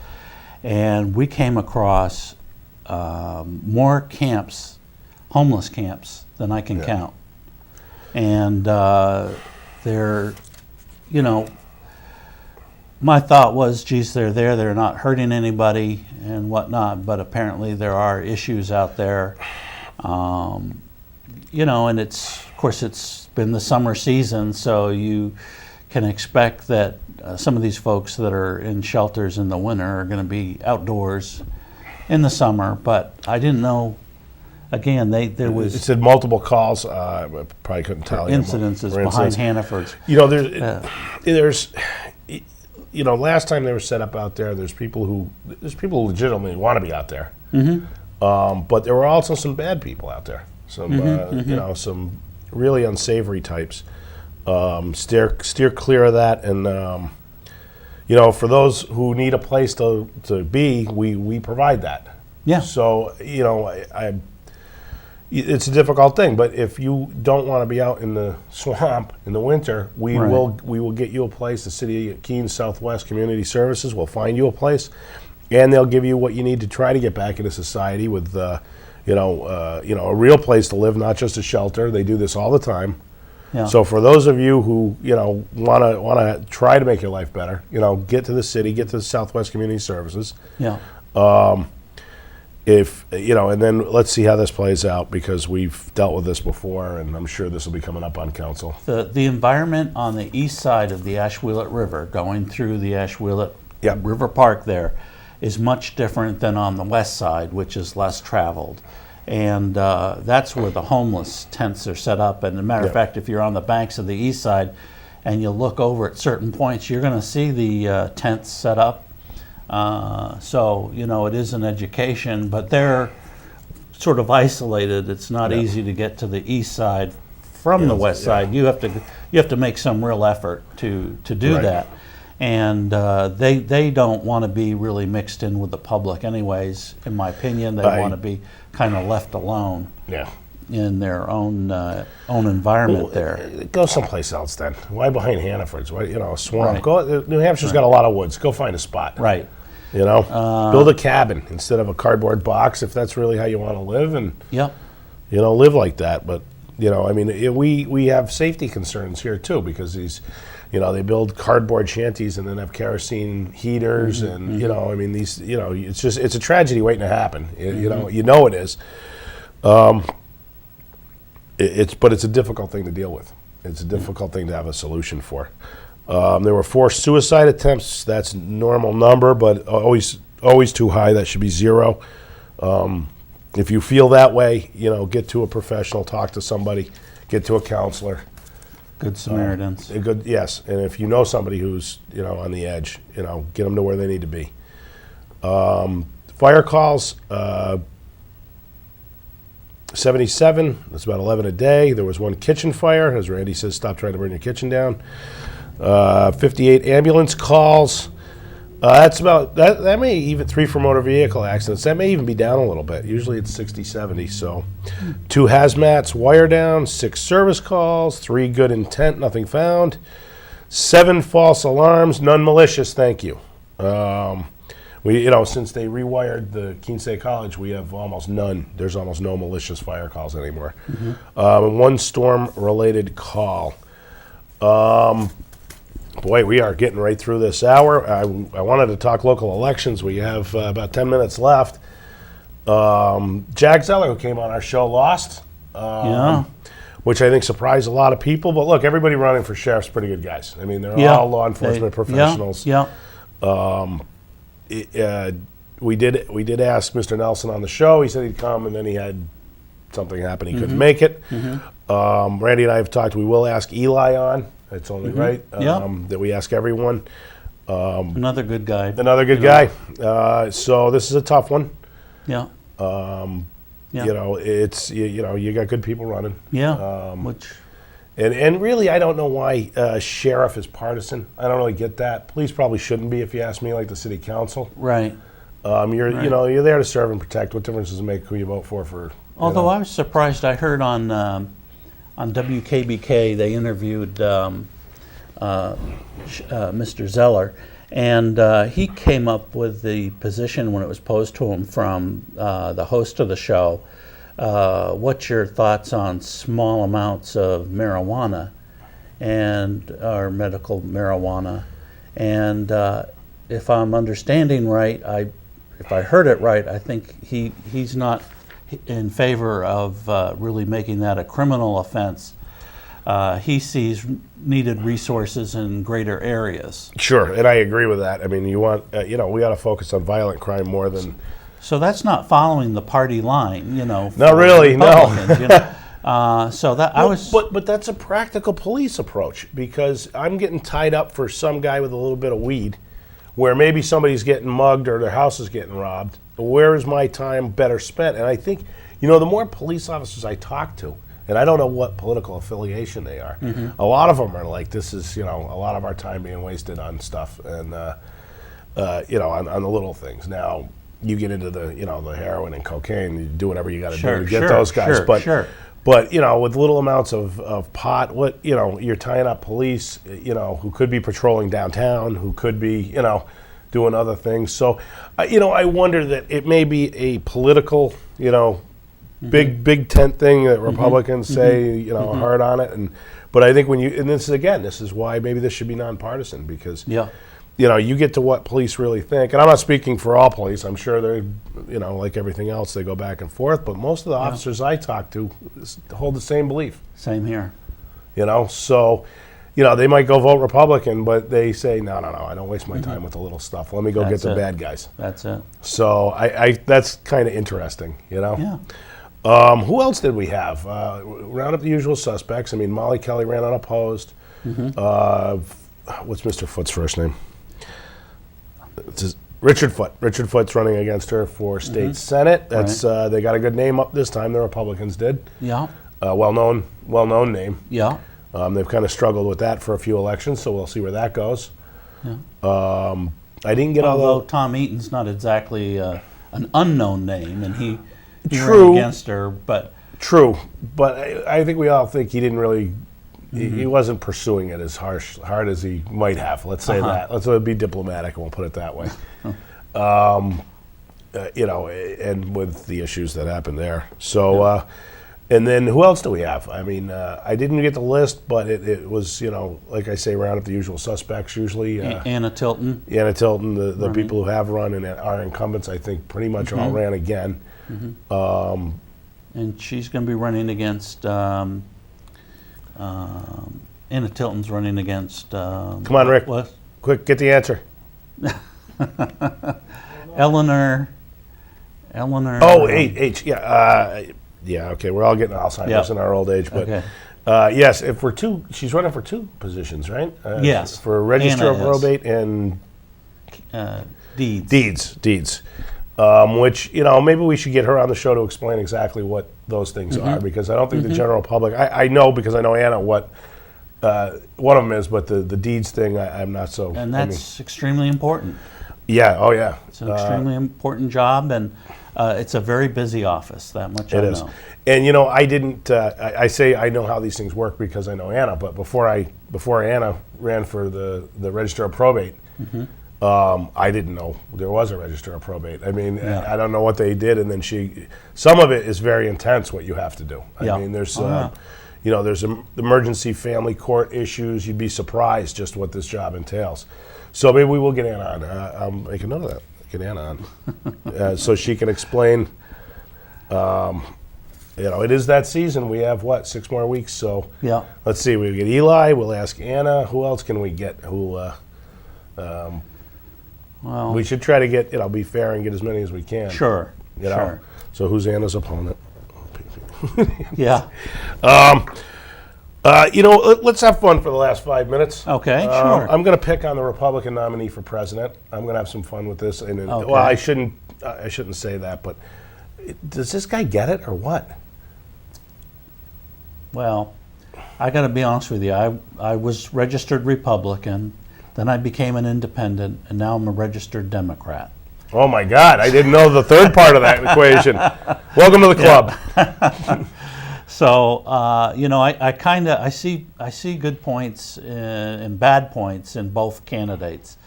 B: And we came across more camps, homeless camps, than I can count. And they're, my thought was, geez, they're there, they're not hurting anybody and whatnot, but apparently there are issues out there. And of course, it's been the summer season, so you can expect that some of these folks that are in shelters in the winter are going to be outdoors in the summer, but I didn't know. Again, there was. It
A: said multiple calls. I probably couldn't tell you.
B: Incidences behind Hannaford's.
A: There's. Last time they were set up out there, there's people who legitimately want to be out there. But there were also some bad people out there. Some some really unsavory types. Steer clear of that, and for those who need a place to be, we provide that.
B: Yeah.
A: So it's a difficult thing. But if you don't want to be out in the swamp in the winter, we
B: Right.
A: will get you a place. The City of Keene Southwest Community Services will find you a place, and they'll give you what you need to try to get back into society with, a real place to live, not just a shelter. They do this all the time.
B: Yeah.
A: So for those of you who want to try to make your life better, get to the city, get to the Southwest Community Services.
B: Yeah.
A: And then let's see how this plays out, because we've dealt with this before, and I'm sure this will be coming up on council.
B: The environment on the east side of the Ashwillet River, going through the Ashwillet
A: Yep.
B: River Park there, is much different than on the west side, which is less traveled. And that's where the homeless tents are set up. And as a matter of
A: Yep.
B: fact, if you're on the banks of the east side and you look over at certain points, you're going to see the tents set up. So, it is an education, but they're sort of isolated. It's not
A: Yeah.
B: easy to get to the east side from the west side. You have to make some real effort to do
A: Right.
B: that. And they don't want to be really mixed in with the public anyways, in my opinion. They want to be kind of left alone
A: Yeah.
B: in their own environment there.
A: Go someplace else then. Why behind Hannaford's? Why, a swamp?
B: Right.
A: Go. New Hampshire's got a lot of woods. Go find a spot.
B: Right.
A: Build a cabin instead of a cardboard box, if that's really how you want to live, and
B: Yep.
A: live like that. But we have safety concerns here too, because these, they build cardboard shanties and then have kerosene heaters, and these, it's a tragedy waiting to happen. It is. But it's a difficult thing to deal with. It's a difficult thing to have a solution for. There were 4 suicide attempts. That's a normal number, but always too high. That should be 0. If you feel that way, get to a professional, talk to somebody, get to a counselor.
B: Good Samaritans.
A: Yes, and if you know somebody who's on the edge, get them to where they need to be. Fire calls. 77, that's about 11 a day. There was 1 kitchen fire. As Randy says, stop trying to burn your kitchen down. 58 ambulance calls. That's about, that may even, 3 for motor vehicle accidents. That may even be down a little bit. Usually it's 60, 70. So 2 hazmats, wire down, 6 service calls, 3 good intent, nothing found. 7 false alarms, none malicious, thank you. Since they rewired the Keene State College, we have almost none. There's almost no malicious fire calls anymore. 1 storm-related call. Boy, we are getting right through this hour. I wanted to talk local elections. We have about 10 minutes left. Jack Zeller, who came on our show, lost, which I think surprised a lot of people. But look, everybody running for sheriff's pretty good guys. I mean, they're all law enforcement professionals. We did ask Mr. Nelson on the show. He said he'd come, and then he had something happen. He couldn't make it. Randy and I have talked. We will ask Eli on. It's only right that we ask everyone.
B: Another good guy.
A: Another good guy. So this is a tough one.
B: Yeah.
A: It's you got good people running.
B: Yeah.
A: And really, I don't know why sheriff is partisan. I don't really get that. Police probably shouldn't be, if you ask me, like the city council.
B: Right.
A: You're there to serve and protect. What difference does it make who you vote for?
B: Although I was surprised, I heard on WKBK they interviewed Mr. Zeller, and he came up with the position when it was posed to him from the host of the show. What's your thoughts on small amounts of marijuana or medical marijuana? And if I'm understanding right, if I heard it right, I think he's not in favor of really making that a criminal offense. He sees needed resources in greater areas.
A: Sure, and I agree with that. I mean, we ought to focus on violent crime more than.
B: So that's not following the party line,
A: Not really, no.
B: So that I was.
A: But that's a practical police approach, because I'm getting tied up for some guy with a little bit of weed, where maybe somebody's getting mugged or their house is getting robbed. Where is my time better spent? And I think, the more police officers I talk to, and I don't know what political affiliation they are, a lot of them are like, this is, a lot of our time being wasted on stuff and, on the little things. Now, you get into the the heroin and cocaine, you do whatever you got to
B: Sure,
A: do to get
B: sure,
A: those guys.
B: sure.
A: But with little amounts of pot, you're tying up police, who could be patrolling downtown, who could be doing other things. So, I wonder that it may be a political, big tent thing that Republicans say, hard on it, but I think this is why maybe this should be nonpartisan, because you get to what police really think, and I'm not speaking for all police. I'm sure they're, like everything else, they go back and forth. But most of the officers I talk to hold the same belief.
B: Same here.
A: So, they might go vote Republican, but they say, no, I don't waste my time with the little stuff. Let me go get the bad guys.
B: That's it.
A: So I that's kind of interesting,
B: Yeah.
A: Who else did we have? Round up the usual suspects. I mean, Molly Kelly ran unopposed. What's Mr. Foot's first name? Richard Foote. Richard Foote's running against her for state senate. That's they got a good name up this time. The Republicans did.
B: Yeah.
A: Well-known name.
B: Yeah.
A: They've kind of struggled with that for a few elections, so we'll see where that goes.
B: Yeah.
A: I didn't get
B: Although Tom Eaton's not exactly an unknown name, and he
A: True.
B: ran against her, but
A: True, but I think we all think he didn't really. He wasn't pursuing it as hard as he might have. Let's say that. Let's be diplomatic, and we'll put it that way. And with the issues that happened there. So, and then who else do we have? I mean, I didn't get the list, but it was, like I say, round up the usual suspects usually.
B: Anna Tilton.
A: Anna Tilton, the people who have run and are incumbents, I think, pretty much all ran again.
B: And she's going to be running against. Anna Tilton's running against.
A: Come on, Rick.
B: What?
A: Quick, get the answer.
B: Eleanor.
A: Oh, H. Yeah. Yeah. Okay. We're all getting Alzheimer's in our old age, but yes, if we're she's running for two positions, right?
B: Yes.
A: For register of
B: Anna
A: probate and
B: Deeds.
A: Deeds. Which maybe we should get her on the show to explain exactly what those things are, because I don't think the general public. I know, because I know Anna what one of them is, but the deeds thing I'm not so.
B: And that's extremely important.
A: Yeah. Oh yeah.
B: It's an extremely important job, and it's a very busy office. That much I know.
A: And I didn't. I say I know how these things work because I know Anna. But before Anna ran for the register of probate, I didn't know there was a register of probate. I mean, I don't know what they did, and then some of it is very intense. What you have to do. I mean, there's there's emergency family court issues. You'd be surprised just what this job entails. So maybe we will get Anna on. I'll make a note of that. Get Anna on, so she can explain. It is that season. We have 6 more weeks. So let's see. We get Eli. We'll ask Anna. Who else can we get?
B: Well,
A: we should try to get, be fair and get as many as we can.
B: Sure.
A: Sure. So who's Anna's opponent?
B: Yeah.
A: Let's have fun for the last 5 minutes.
B: Okay, sure.
A: I'm going to pick on the Republican nominee for president. I'm going to have some fun with this. And
B: Okay.
A: Well, I shouldn't say that, but does this guy get it or what?
B: Well, I got to be honest with you. I was registered Republican, then I became an independent, and now I'm a registered Democrat.
A: Oh my God! I didn't know the third part of that equation. Welcome to the club.
B: Yeah. So I see good points and bad points in both candidates,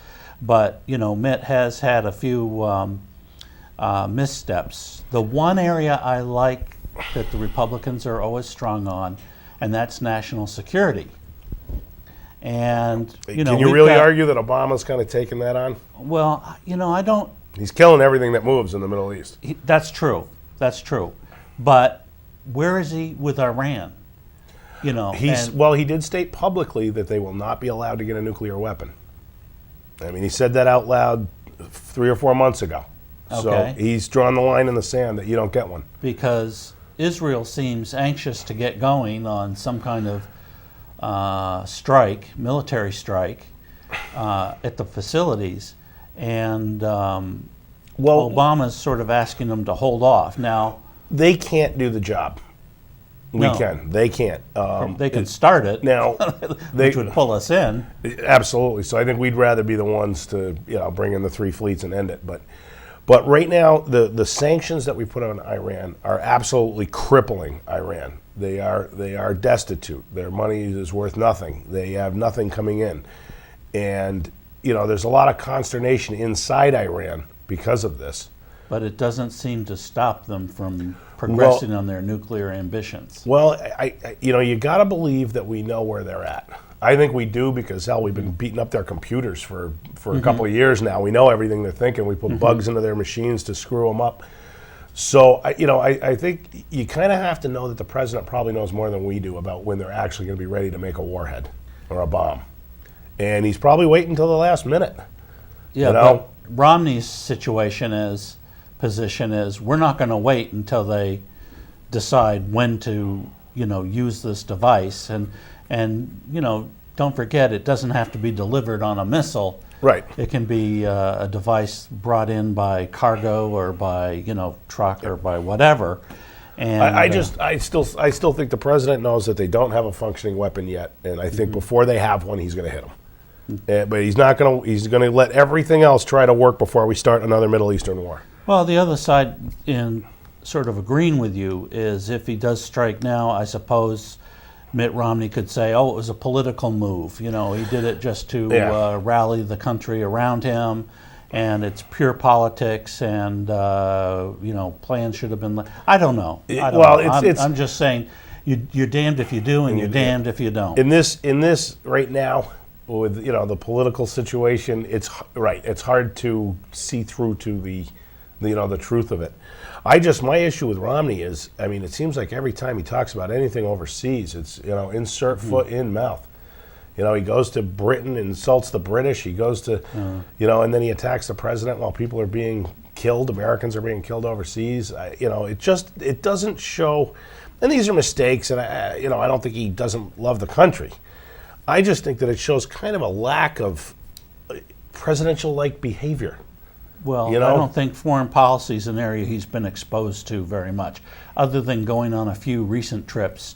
B: but Mitt has had a few missteps. The one area I like that the Republicans are always strong on, and that's national security. And
A: can you really argue that Obama's kind of taken that on?
B: Well, I don't.
A: He's killing everything that moves in the Middle East.
B: That's true. That's true. But where is he with Iran?
A: He did state publicly that they will not be allowed to get a nuclear weapon. I mean, he said that out loud 3 or 4 months ago.
B: Okay.
A: So he's drawn the line in the sand that you don't get one.
B: Because Israel seems anxious to get going on some kind of military strike at the facilities, and Obama's sort of asking them to hold off. Now
A: they can't do the job.
B: No.
A: They can't.
B: They can start it
A: now,
B: which would pull us in.
A: Absolutely. So I think we'd rather be the ones to bring in the 3 fleets and end it. But But right now, the sanctions that we put on Iran are absolutely crippling Iran. They are destitute. Their money is worth nothing. They have nothing coming in. And, there's a lot of consternation inside Iran because of this.
B: But it doesn't seem to stop them from progressing on their nuclear ambitions.
A: Well, you got to believe that we know where they're at. I think we do because, hell, we've been beating up their computers for a couple of years now. We know everything they're thinking. We put bugs into their machines to screw them up. So, I think you kind of have to know that the president probably knows more than we do about when they're actually going to be ready to make a warhead or a bomb. And he's probably waiting until the last minute.
B: Yeah, but Romney's position is we're not going to wait until they decide when to, use this device. And don't forget, it doesn't have to be delivered on a missile.
A: Right.
B: It can be a device brought in by cargo or by truck or by whatever. And
A: I still think the president knows that they don't have a functioning weapon yet, and I think before they have one, he's going to hit them. But he's not going to. He's going to let everything else try to work before we start another Middle Eastern war.
B: Well, the other side, in sort of agreeing with you, is if he does strike now, I suppose Mitt Romney could say, "Oh, it was a political move. He did it just to rally the country around him, and it's pure politics. And plans should have been." I don't know. I'm just saying, you're damned if you do, and you're damned if you don't.
A: In this right now, with the political situation, it's hard to see through to the truth of it. My issue with Romney is, it seems like every time he talks about anything overseas, it's, insert foot in mouth. He goes to Britain, insults the British. He goes to, and then he attacks the president while people are being killed. Americans are being killed overseas. It doesn't show, and these are mistakes, and I don't think he doesn't love the country. I just think that it shows kind of a lack of presidential-like behavior.
B: Well, I don't think foreign policy is an area he's been exposed to very much, other than going on a few recent trips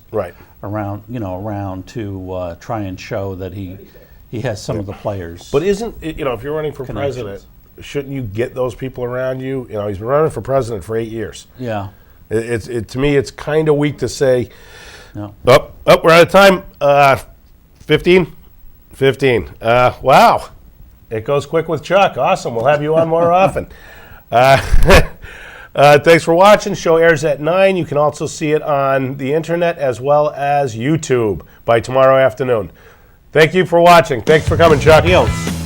B: around to try and show that he has some of the players.
A: But isn't if you're running for president, shouldn't you get those people around you? He's been running for president for 8 years.
B: Yeah.
A: To me, it's kind of weak to say,
B: no.
A: Oh, we're out of time. 15. Wow. It goes quick with Chuck. Awesome. We'll have you on more often. Thanks for watching. Show airs at 9. You can also see it on the internet as well as YouTube by tomorrow afternoon. Thank you for watching. Thanks for coming, Chuck.
B: Adios.